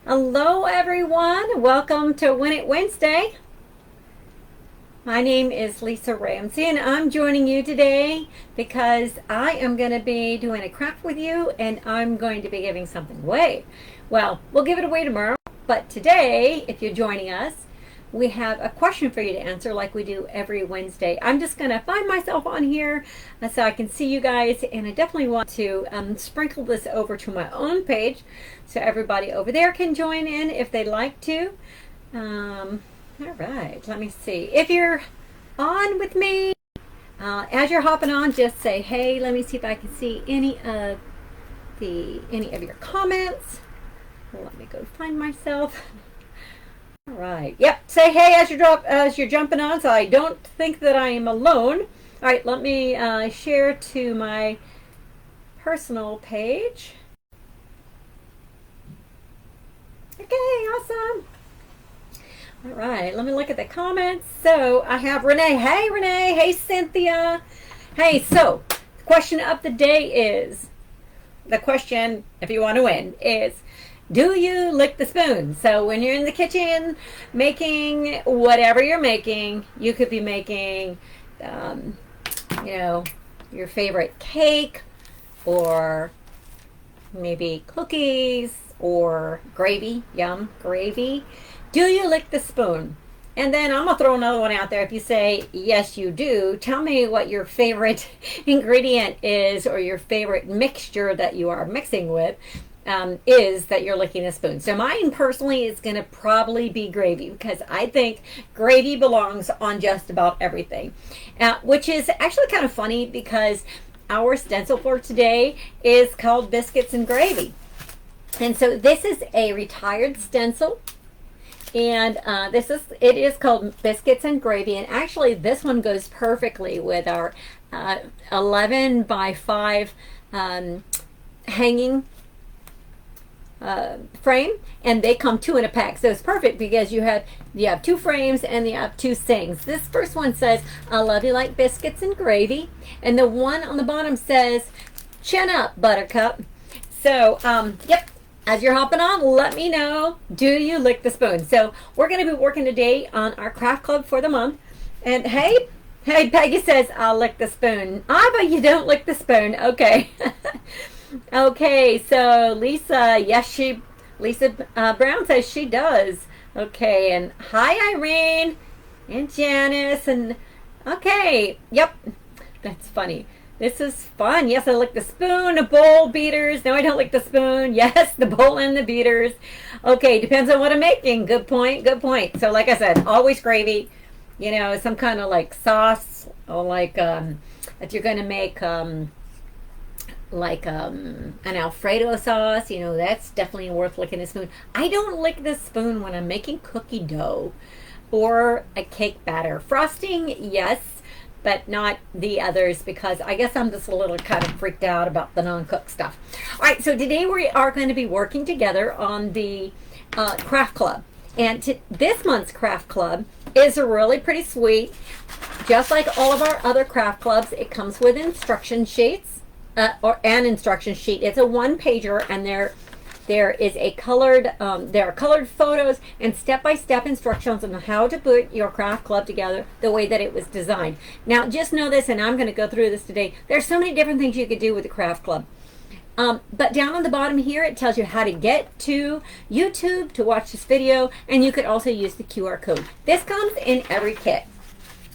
Hello everyone, welcome to Win It Wednesday. My name is Lisa Ramsey and I'm joining you today because I am going to be doing a craft with you and I'm going to be giving something away. Well, we'll give it away tomorrow, but today, if you're joining us, we have a question for you to answer like we do every Wednesday. I'm just going to find myself on here so I can see you guys, and I definitely want to sprinkle this over to my own page so everybody over there can join in if they'd like to. All right, let me see. If you're on with me, as you're hopping on, just say, hey, let me see if I can see any of your comments. Let me go find myself. All right. Yep. Say hey as you're jumping on, so I don't think that I am alone. All right. Let me share to my personal page. Okay. Awesome. All right. Let me look at the comments. So I have Renee. Hey, Renee. Hey, Cynthia. Hey. So the question of the day is, the question, if you want to win, is, do you lick the spoon? So when you're in the kitchen making whatever you're making, you could be making, your favorite cake, or maybe cookies, or gravy. Yum, gravy. Do you lick the spoon? And then I'm going to throw another one out there. If you say, yes, you do, tell me what your favorite ingredient is, or your favorite mixture that you are mixing with. Is that you're licking a spoon. So mine personally is going to probably be gravy, because I think gravy belongs on just about everything, which is actually kind of funny because our stencil for today is called Biscuits and Gravy. And so this is a retired stencil, and it is called Biscuits and Gravy, and actually this one goes perfectly with our 11 by 5 hanging frame, and they come 2 in a pack, so it's perfect because you have 2 frames and you have 2 sayings. This first one says, I love you like biscuits and gravy, and the one on the bottom says, chin up, buttercup. So yep, as you're hopping on, let me know, do you lick the spoon? So we're going to be working today on our craft club for the month. And hey, Peggy says, I'll lick the spoon. But you don't lick the spoon. Okay. Okay, so Lisa, Lisa Brown says she does. Okay, and hi Irene and Janice, and okay, yep, that's funny. This is fun. Yes, I lick the spoon, a bowl, beaters. No, I don't lick the spoon. Yes, the bowl and the beaters. Okay, depends on what I'm making. Good point, good point. So like I said, always gravy, some kind of like sauce, or like if you're going to make an Alfredo sauce, that's definitely worth licking the spoon. I don't lick the spoon when I'm making cookie dough or a cake batter. Frosting, yes, but not the others, because I guess I'm just a little kind of freaked out about the non-cooked stuff. All right, so today we are going to be working together on the craft club. And this month's craft club is really pretty sweet. Just like all of our other craft clubs, it comes with instruction sheets. Or an instruction sheet. It's a 1-pager, and there is a colored there are colored photos and step-by-step instructions on how to put your craft club together the way that it was designed. Now just know this, and I'm going to go through this today, there's so many different things you could do with the craft club, but down on the bottom here it tells you how to get to YouTube to watch this video, and you could also use the QR code. This comes in every kit.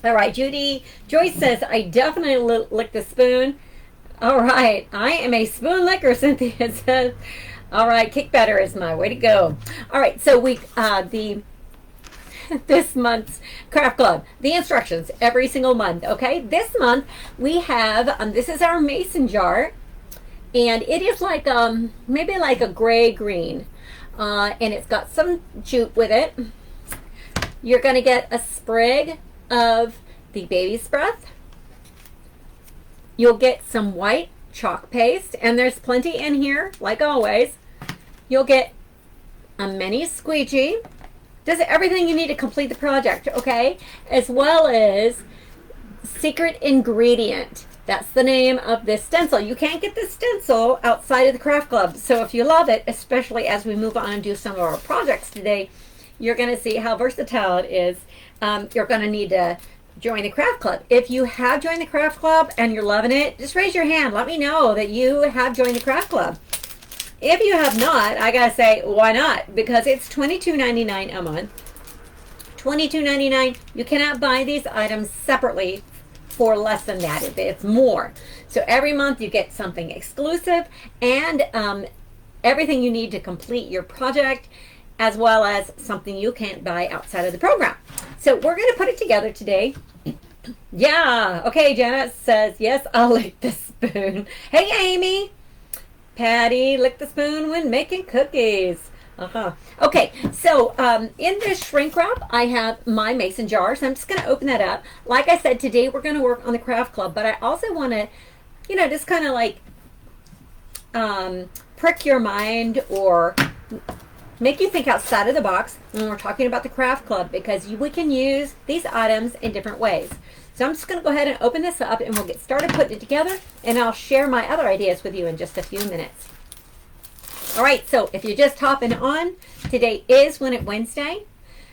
All right, Joyce says, I definitely lick the spoon. All right, I am a spoon licker, Cynthia says. All right, cake batter is my way to go. All right, so this month's craft club, the instructions every single month. Okay, this month we have this is our mason jar, and it is like maybe like a gray green, and it's got some jute with it. You're going to get a sprig of the baby's breath. You'll get some white chalk paste, and there's plenty in here, like always. You'll get a mini squeegee. Does everything you need to complete the project, okay? As well as secret ingredient. That's the name of this stencil. You can't get this stencil outside of the craft club. So if you love it, especially as we move on and do some of our projects today, you're going to see how versatile it is. You're going to need to join the craft club. If you have joined the craft club and you're loving it, just raise your hand. Let me know that you have joined the craft club. If you have not, I gotta say, why not? Because it's $22.99 a month. $22.99. You cannot buy these items separately for less than that. It's more. So every month you get something exclusive and everything you need to complete your project, as well as something you can't buy outside of the program. So we're going to put it together today. Yeah. Okay, Janet says, yes, I'll lick the spoon. Hey, Amy. Patty, lick the spoon when making cookies. Okay, so in this shrink wrap, I have my mason jar. So I'm just going to open that up. Like I said, today we're going to work on the craft club, but I also want to, you know, just kind of like prick your mind or make you think outside of the box when we're talking about the craft club, because we can use these items in different ways. So I'm just going to go ahead and open this up and we'll get started putting it together, and I'll share my other ideas with you in just a few minutes. All right, so if you're just hopping on, today is Wednesday.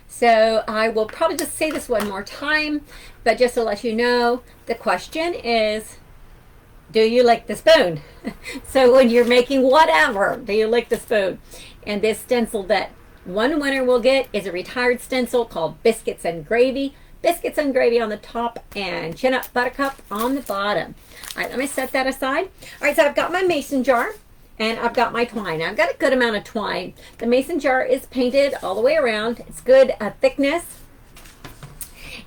So I will probably just say this one more time, but just to let you know, the question is, do you lick the spoon? So when you're making whatever, do you lick the spoon? And this stencil that one winner will get is a retired stencil called Biscuits and Gravy. Biscuits and Gravy on the top and Chin Up Buttercup on the bottom. All right, let me set that aside. All right, so I've got my mason jar and I've got my twine. I've got a good amount of twine. The mason jar is painted all the way around. It's good thickness.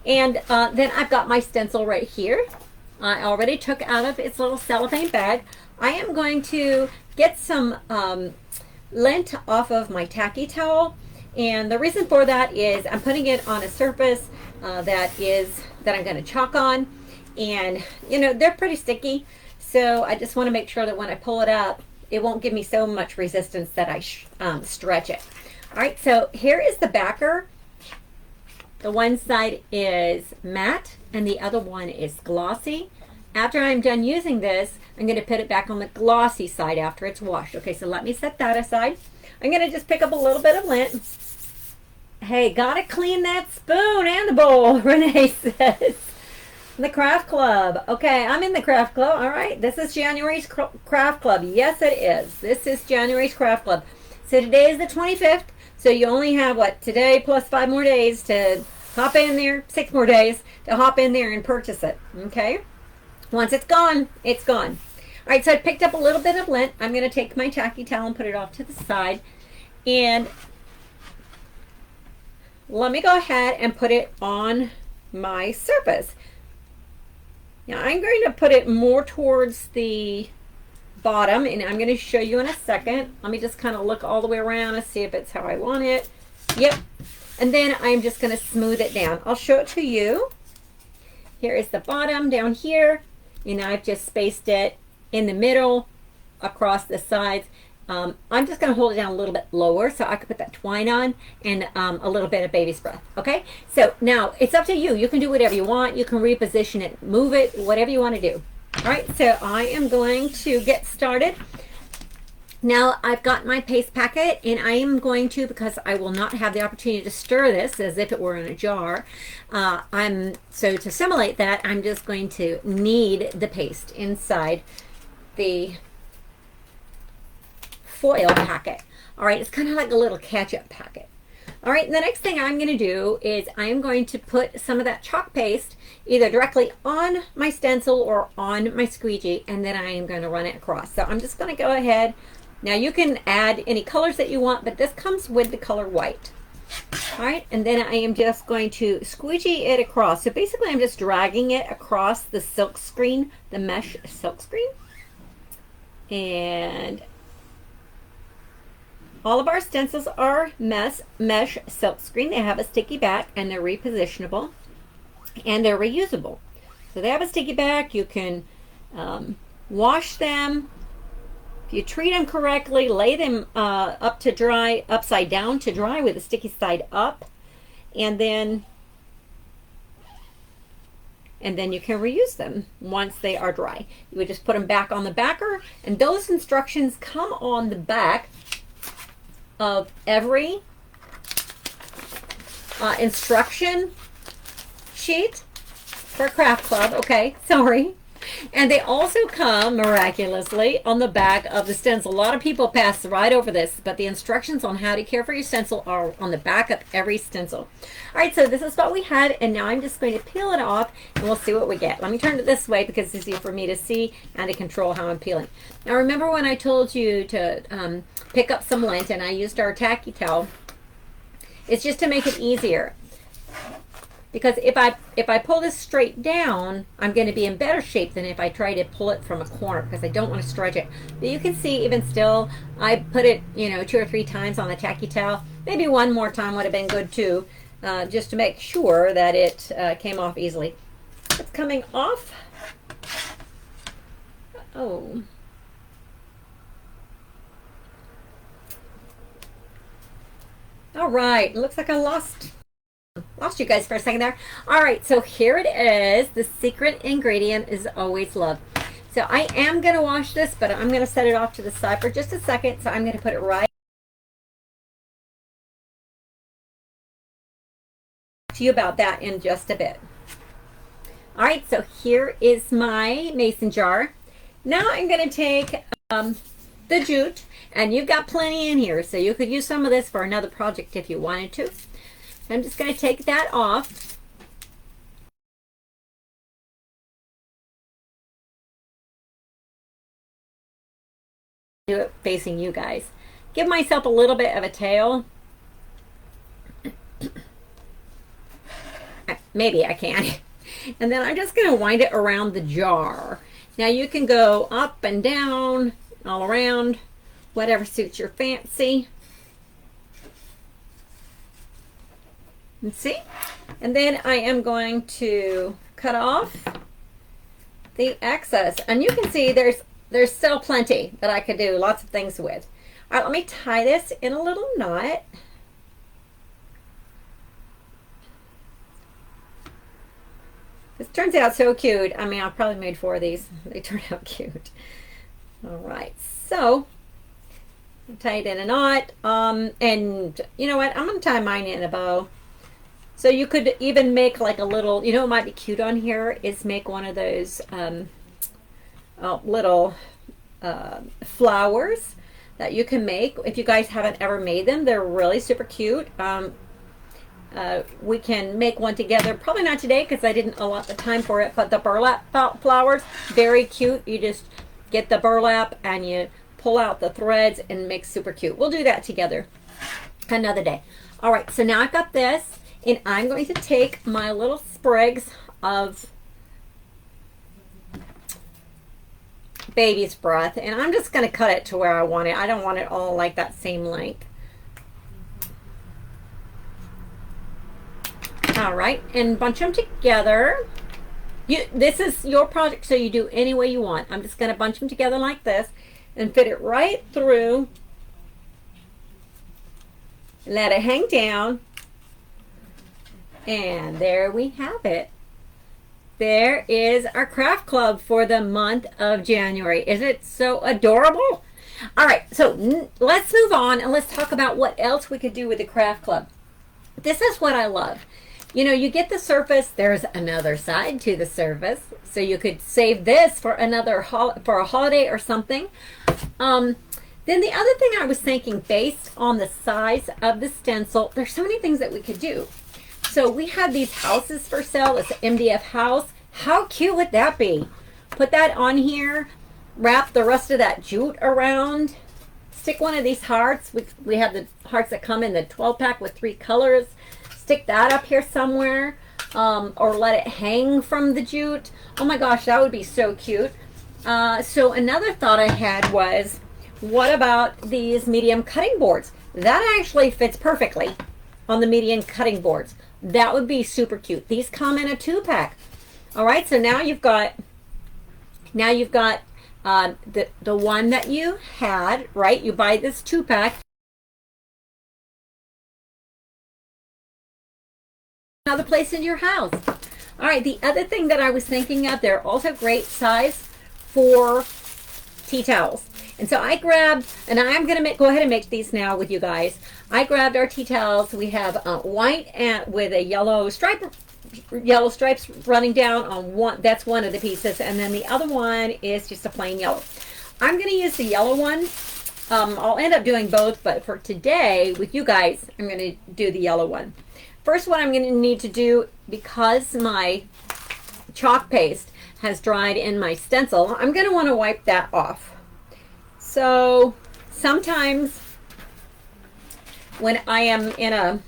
And then I've got my stencil right here. I already took out of its little cellophane bag. I am going to get some lint off of my tacky towel, and the reason for that is I'm putting it on a surface that I'm going to chalk on, and you know, they're pretty sticky, so I just want to make sure that when I pull it up, it won't give me so much resistance that I stretch it. All right, so here is the backer. The one side is matte and the other one is glossy. After I'm done using this, I'm going to put it back on the glossy side after it's washed. Okay, so let me set that aside. I'm going to just pick up a little bit of lint. Hey, gotta clean that spoon and the bowl, Renee says. The craft club. Okay, I'm in the craft club. All right, this is January's craft club. Yes, it is. This is January's craft club. So today is the 25th. So you only have, what, today plus 5 more days to hop in there, 6 more days to hop in there and purchase it. Okay? Once it's gone, it's gone. All right, so I picked up a little bit of lint. I'm going to take my tacky towel and put it off to the side. And let me go ahead and put it on my surface. Now I'm going to put it more towards the bottom, and I'm going to show you in a second. Let me just kind of look all the way around and see if it's how I want it. Yep. And then I'm just going to smooth it down. I'll show it to you. Here is the bottom down here, and I've just spaced it in the middle across the sides. I'm just going to hold it down a little bit lower so I can put that twine on and a little bit of baby's breath. Okay, so now it's up to you. You can do whatever you want. You can reposition it, move it, whatever you want to do. All right, so I am going to get started. Now I've got my paste packet, and I am going to, because I will not have the opportunity to stir this as if it were in a jar, so to simulate that, I'm just going to knead the paste inside the foil packet. All right, it's kind of like a little ketchup packet. All right, and the next thing I'm going to do is I am going to put some of that chalk paste either directly on my stencil or on my squeegee, and then I am going to run it across. So I'm just going to go ahead. Now you can add any colors that you want, but this comes with the color white. All right, and then I am just going to squeegee it across. So basically I'm just dragging it across the silk screen, the mesh silk screen. And all of our stencils are mesh silk screen. They have a sticky back and they're repositionable and they're reusable. So they have a sticky back. You can wash them. If you treat them correctly, lay them up to dry, upside down to dry with the sticky side up, and then and then you can reuse them once they are dry. You would just put them back on the backer, and those instructions come on the back of every instruction sheet for Craft Club. Okay, sorry. And they also come miraculously on the back of the stencil. A lot of people pass right over this, but the instructions on how to care for your stencil are on the back of every stencil. All right, so this is what we had, and now I'm just going to peel it off, and we'll see what we get. Let me turn it this way because it's easier for me to see and to control how I'm peeling. Now, remember when I told you to pick up some lint, and I used our tacky towel? It's just to make it easier. Because if I pull this straight down, I'm going to be in better shape than if I try to pull it from a corner, because I don't want to stretch it. But you can see even still, I put it, 2 or 3 times on the tacky towel. Maybe one more time would have been good too, just to make sure that it came off easily. It's coming off. Oh. All right, it looks like I lost you guys for a second there. All right, so here it is. The secret ingredient is always love. So I am going to wash this, but I'm going to set it off to the side for just a second. So I'm going to put it right to you about that in just a bit. All right, so here is my mason jar. Now I'm going to take the jute, and you've got plenty in here, so you could use some of this for another project if you wanted to. I'm just going to take that off. Do it facing you guys. Give myself a little bit of a tail. Maybe I can. And then I'm just going to wind it around the jar. Now you can go up and down, all around, whatever suits your fancy. And see? And then I am going to cut off the excess. And you can see there's still plenty that I could do lots of things with. All right, let me tie this in a little knot. This turns out so cute. I mean, I've probably made 4 of these. They turn out cute. All right, so tie it in a knot. And you know what? I'm going to tie mine in a bow. So you could even make like a little, what might be cute on here is make one of those little flowers that you can make. If you guys haven't ever made them, they're really super cute. We can make one together. Probably not today because I didn't allot the time for it, but the burlap flowers, very cute. You just get the burlap and you pull out the threads and make super cute. We'll do that together another day. All right, so now I've got this. And I'm going to take my little sprigs of baby's breath, and I'm just going to cut it to where I want it. I don't want it all like that same length. All right, and bunch them together. This is your project, so you do any way you want. I'm just going to bunch them together like this and fit it right through. Let it hang down. And there we have it. There is our craft club for the month of January. Isn't it so adorable? All right, so let's move on and let's talk about what else we could do with the craft club. This is what I love. You get the surface. There's another side to the surface, so you could save this for for a holiday or something. Then the other thing I was thinking, based on the size of the stencil, there's so many things that we could do. So we have these houses for sale. It's an MDF house. How cute would that be? Put that on here, wrap the rest of that jute around, stick one of these hearts. We have the hearts that come in the 12-pack with 3 colors. Stick that up here somewhere, or let it hang from the jute. Oh my gosh, that would be so cute. So another thought I had was, what about these medium cutting boards? That actually fits perfectly on the medium cutting boards. That would be super cute. These come in a 2-pack. All right, so now you've got the one that you had, right? You buy this 2-pack. Another place in your house. All right, the other thing that I was thinking of, they're also great size for tea towels. And so I grabbed, and I'm going to go ahead and make these now with you guys. I grabbed our tea towels. We have white and with a yellow stripes running down on one. That's one of the pieces, and then the other one is just a plain yellow. I'm going to use the yellow one. I'll end up doing both, but for today with you guys, I'm going to do the yellow one. First, what I'm going to need to do, because my chalk paste has dried in my stencil, I'm going to want to wipe that off. So sometimes when I am in a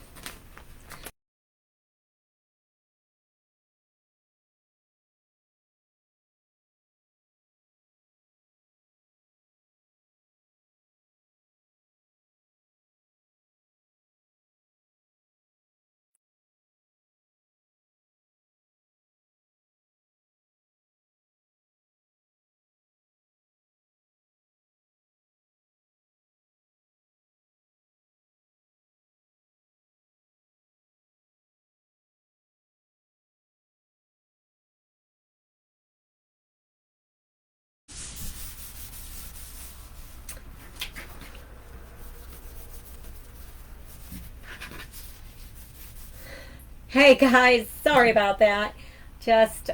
Hey guys, sorry about that. Just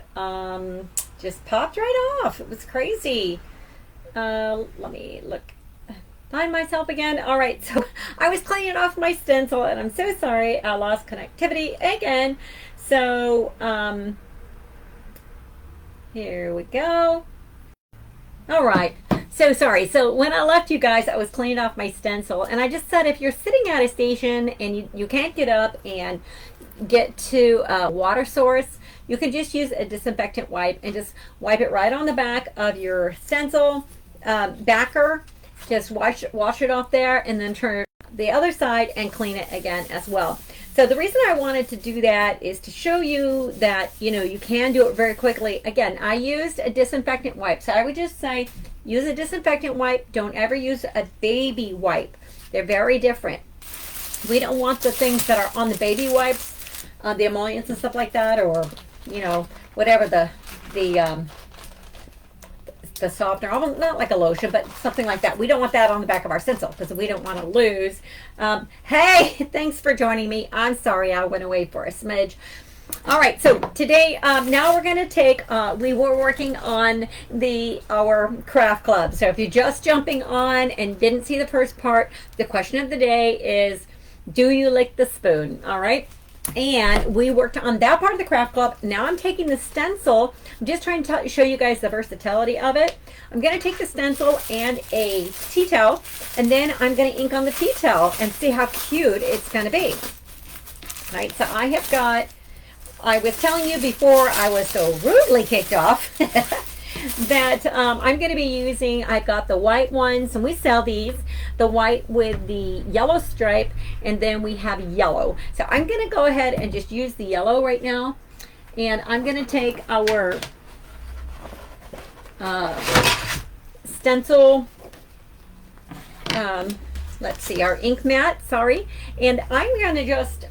popped right off. It was crazy. Let me find myself again. All right, so I was cleaning off my stencil, and I'm so sorry I lost connectivity again. So here we go. All right. So sorry. So when I left you guys, I was cleaning off my stencil, and I just said if you're sitting at a station and you can't get up and get to a water source, you can just use a disinfectant wipe and just wipe it right on the back of your stencil backer. Just wash it off there, and then turn the other side and clean it again as well. So the reason I wanted to do that is to show you that, you know, you can do it very quickly. Again, I used a disinfectant wipe. So I would just say use a disinfectant wipe. Don't ever use a baby wipe. They're very different. We don't want the things that are on the baby wipes, the emollients and stuff like that, or, you know, whatever the softener, almost not like a lotion, but something like that. We don't want that on the back of our stencil because we don't want to lose. Hey, thanks for joining me. I'm sorry I went away for a smidge. All right, so today, now we're going to take, we were working on our craft club. So if you're just jumping on and didn't see the first part, the question of the day is, do you lick the spoon? All right. And we worked on that part of the craft club. Now I'm taking the stencil. I'm just trying to show you guys the versatility of it. I'm going to take the stencil and a tea towel, and then I'm going to ink on the tea towel and see how cute it's going to be. All right, so I was telling you before I was so rudely kicked off that I'm going to be using, I've got the white ones, and we sell these, the white with the yellow stripe, and then we have yellow. So I'm going to go ahead and just use the yellow right now, and I'm going to take our stencil, let's see, our ink mat, sorry, and I'm going to just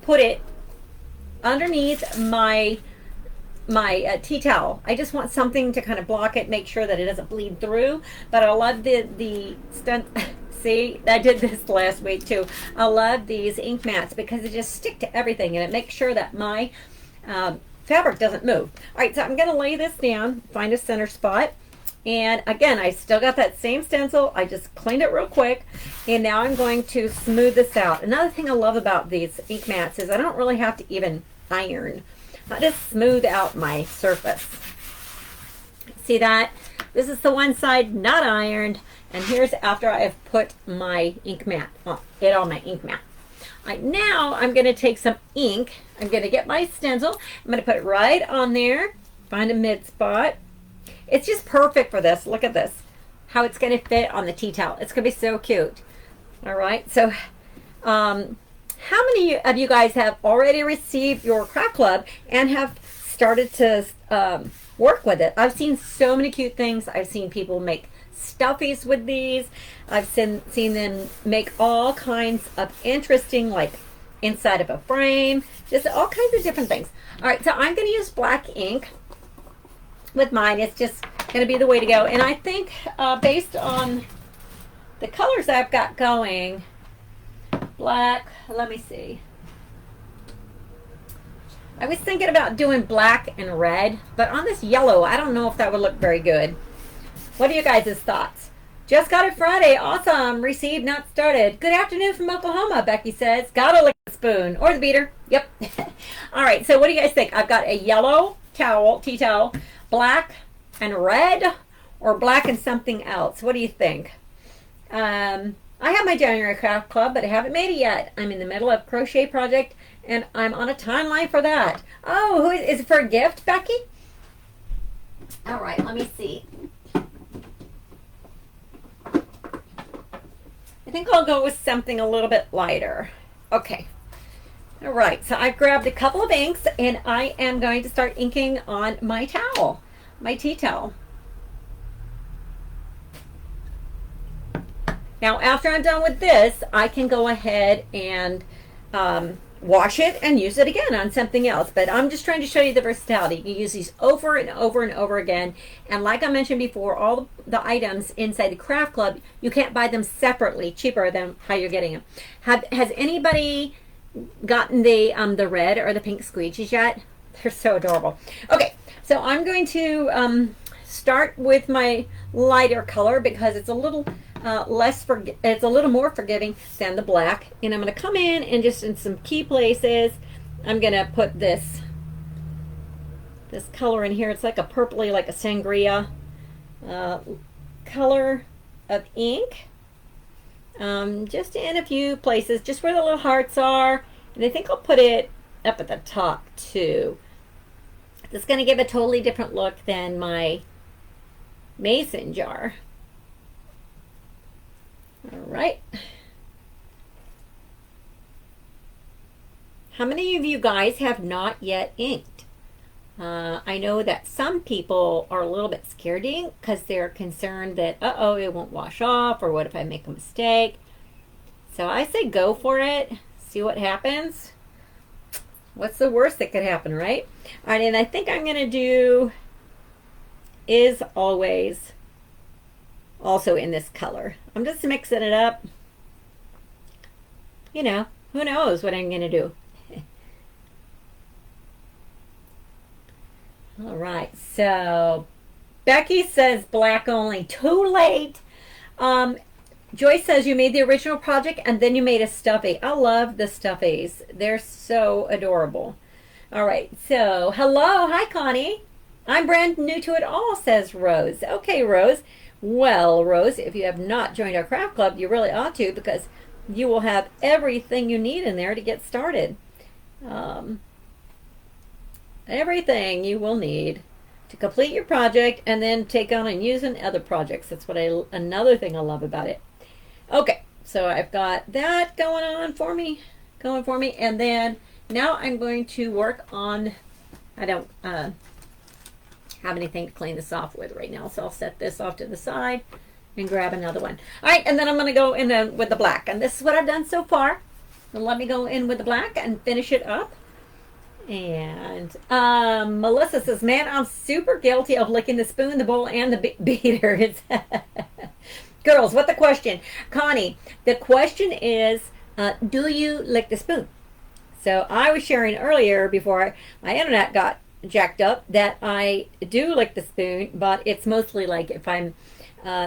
put it underneath my tea towel. I just want something to kind of block it, make sure that it doesn't bleed through. But I love the see, I did this last week too. I love these ink mats because they just stick to everything, and it makes sure that my fabric doesn't move. All right, so I'm going to lay this down, find a center spot. And again, I still got that same stencil. I just cleaned it real quick. And now I'm going to smooth this out. Another thing I love about these ink mats is I don't really have to even iron. I just smooth out my surface. See that? This is the one side not ironed, and here's after I've put my ink mat on my ink mat. All right, now I'm going to take some ink. I'm going to get my stencil. I'm going to put it right on there. Find a mid spot. It's just perfect for this. Look at this, how it's going to fit on the tea towel. It's going to be so cute. All right, so how many of you guys have already received your craft club and have started to work with it? I've seen so many cute things. I've seen people make stuffies with these. I've seen them make all kinds of interesting, like inside of a frame, just all kinds of different things. All right, so I'm going to use black ink with mine. It's just going to be the way to go. And I think based on the colors I've got going, black, let me see. I was thinking about doing black and red, but on this yellow, I don't know if that would look very good. What are you guys' thoughts? Just got it Friday. Awesome. Received, not started. Good afternoon from Oklahoma, Becky says. Gotta lick the spoon. Or the beater. Yep. All right, so what do you guys think? I've got a yellow towel, tea towel, black and red, or black and something else. What do you think? I have my January Craft Club, but I haven't made it yet. I'm in the middle of a crochet project, and I'm on a timeline for that. Oh, who is it for a gift, Becky? All right, let me see. I think I'll go with something a little bit lighter. Okay. All right, so I've grabbed a couple of inks, and I am going to start inking on my towel, my tea towel. Now, after I'm done with this, I can go ahead and wash it and use it again on something else. But I'm just trying to show you the versatility. You can use these over and over and over again. And like I mentioned before, all the items inside the Craft Club, you can't buy them separately, cheaper than how you're getting them. Has anybody gotten the red or the pink squeegees yet? They're so adorable. Okay, so I'm going to start with my lighter color because it's a little it's a little more forgiving than the black, and I'm going to come in and just in some key places I'm going to put this color in here. It's like a purpley, like a sangria color of ink, just in a few places, just where the little hearts are, and I think I'll put it up at the top too. It's going to give a totally different look than my mason jar. All right. How many of you guys have not yet inked? I know that some people are a little bit scared to ink because they're concerned that, uh-oh, it won't wash off, or what if I make a mistake? So I say go for it. See what happens. What's the worst that could happen, right? All right, and I think I'm going to do Is Always also in this color. I'm just mixing it up. You know, who knows what I'm going to do. All right, so Becky says black only. Too late. Joyce says you made the original project and then you made a stuffy. I love the stuffies. They're so adorable. All right, so hello. Hi, Connie. I'm brand new to it all, says Rose. Okay, Rose. Well, Rose, if you have not joined our craft club, you really ought to, because you will have everything you need in there to get started. Everything you will need to complete your project and then take on and use in other projects. That's what another thing I love about it. Okay, so I've got that going for me, and then now I'm going to work on, I don't have anything to clean this off with right now, so I'll set this off to the side and grab another one. All right, and then I'm going to go in with the black, and this is what I've done so far. So let me go in with the black and finish it up. And Melissa says, man, I'm super guilty of licking the spoon, the bowl, and the beater. Girls, what the question? Connie, the question is, do you lick the spoon? So I was sharing earlier before my internet got jacked up that I do lick the spoon, but it's mostly like if I'm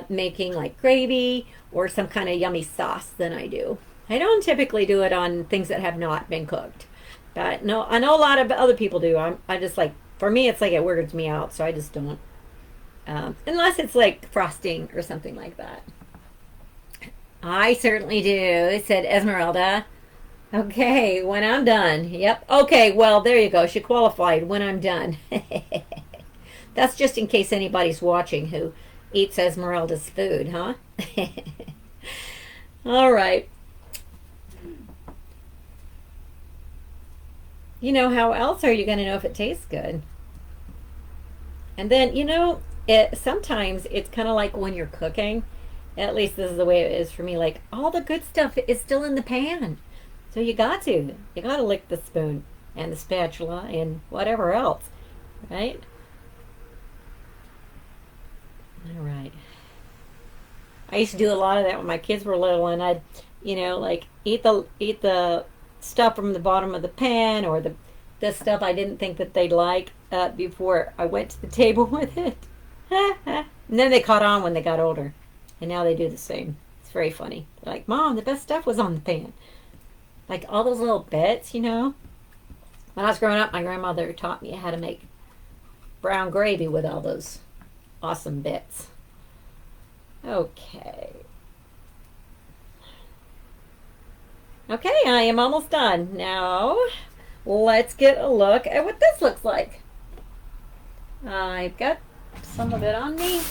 making like gravy or some kind of yummy sauce, then I do. I don't typically do it on things that have not been cooked. But no, I know a lot of other people do. I just like, for me, it's like it weirds me out, so I just don't. Unless it's like frosting or something like that. I certainly do, it said Esmeralda. Okay, when I'm done. Yep. Okay, well, there you go. She qualified, when I'm done. That's just in case anybody's watching who eats Esmeralda's food, huh? All right. You know, how else are you going to know if it tastes good? And then, you know, sometimes it's kind of like when you're cooking. At least this is the way it is for me. Like, all the good stuff is still in the pan. So you got to. You got to lick the spoon and the spatula and whatever else, right? All right. I used to do a lot of that when my kids were little, and I'd, like eat the stuff from the bottom of the pan or the stuff I didn't think that they'd like before I went to the table with it. And then they caught on when they got older, and now they do the same. It's very funny. They're like, Mom, the best stuff was on the pan. Like all those little bits, When I was growing up, my grandmother taught me how to make brown gravy with all those awesome bits. Okay. Okay, I am almost done. Now, let's get a look at what this looks like. I've got some of it on me.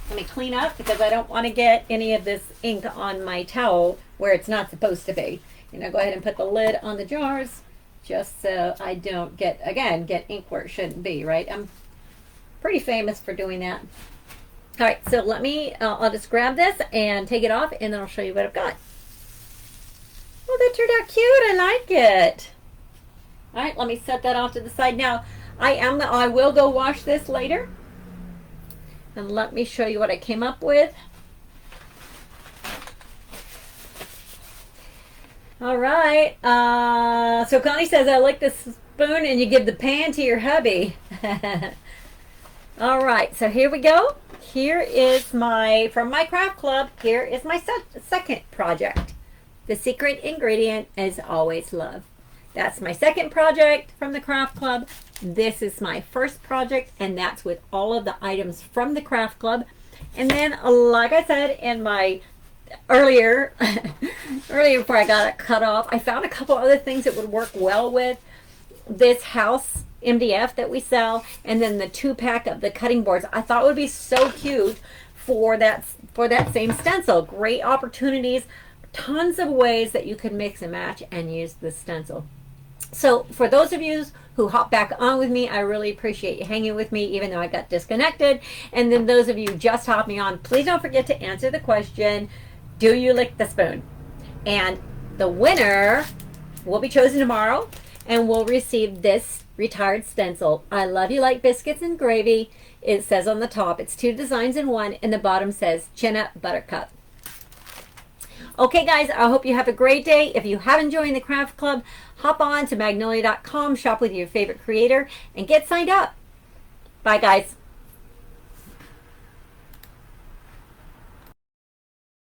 Let me clean up because I don't want to get any of this ink on my towel where it's not supposed to be. Go ahead and put the lid on the jars just so I don't get ink where it shouldn't be, right? I'm pretty famous for doing that. All right, so I'll just grab this and take it off, and then I'll show you what I've got. Oh, that turned out cute. I like it. All right, let me set that off to the side. Now, I will go wash this later. And let me show you what I came up with. All right. So Connie says, I like this spoon and you give the pan to your hubby. All right. So here we go. Here is from my craft club. Here is my second project. The secret ingredient is always love. That's my second project from the craft club. This is my first project, and that's with all of the items from the craft club. And then, like I said in my earlier before I got it cut off, I found a couple other things that would work well with this house MDF that we sell, and then the 2-pack of the cutting boards. I thought it would be so cute for that same stencil. Great opportunities, tons of ways that you can mix and match and use the stencil. So for those of you who hop back on with me, I really appreciate you hanging with me even though I got disconnected. And then those of you just hopping on, please don't forget to answer the question, do you lick the spoon? And the winner will be chosen tomorrow and will receive this retired stencil. I love you like biscuits and gravy. It says on the top, it's 2 designs in 1, and the bottom says chin up buttercup. Okay, guys, I hope you have a great day. If you haven't joined the craft club, hop on to magnolia.com, shop with your favorite creator, and get signed up. Bye, guys.